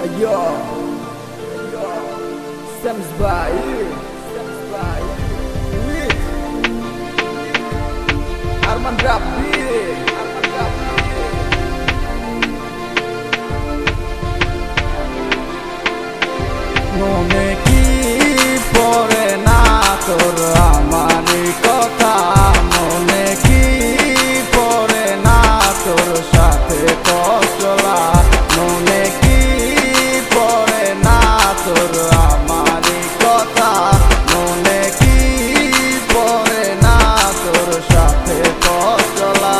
Ayo, Sams by with Arman Rabbi. মনে কি পড়ে না তোর আমারই কথা, মনে কি পড়ে না তোর সাথে কসলা, মনে কি পড়ে না তোর আমারই কথা, মনে কি পড়ে না তোর সাথে কসলা।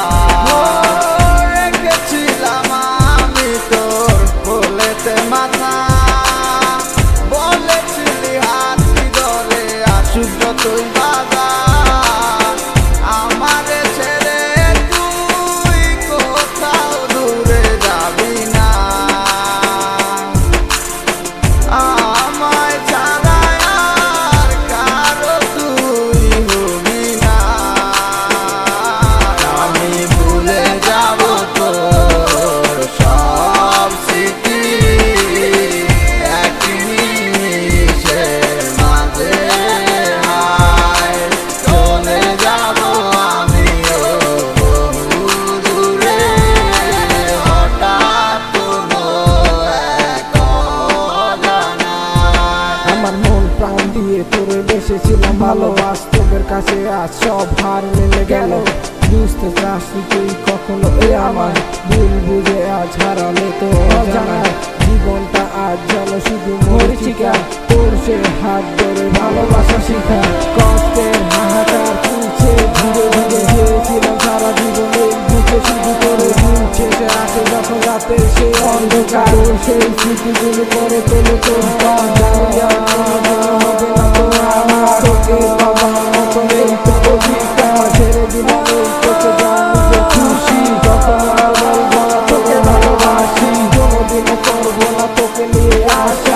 রেখেছিলাম আমি তোর বলেতে মাথা, যতই বাধা আমারে ছেড়ে তুই কোথাও দূরে যাবি না, আমায় ছাড়া আর কারো তুই হবি না। আমি ভুলে যাব তোর সব স্মৃতি এক নিমিষের মাঝে, তোরে বেসেছিলাম ভালো, বাস্তবের কাছে আজ সব হার মেলে গেল। বুঝতে চাসনি তুই কখনো এ আমার ভুল বুঝে আজ হারালে তো অজানায় জীবনটা আজ যেন শুধু মরিচিকা, তোর সে হাত ধরে ভালোবাসা শিখা। কষ্টের হাহাকার তুলছে ধীরে ধীরে, চেয়েছিলাম সারা জীবনে বুকে শুধু করে দিচ্ছে সে আসে যখন রাতের সেই অন্ধকার, সেই স্মৃতিগুলো করে তোলে তোর হবে না তো আমার তোকে বাবা মতো নেই তো অধিকার, ছেড়ে দিলাম এই তোকে জানবে খুশি, যখন আমার বলবো না তোকে ভালোবাসি, কোনোদিনও করবো না তোকে নিয়ে আসি।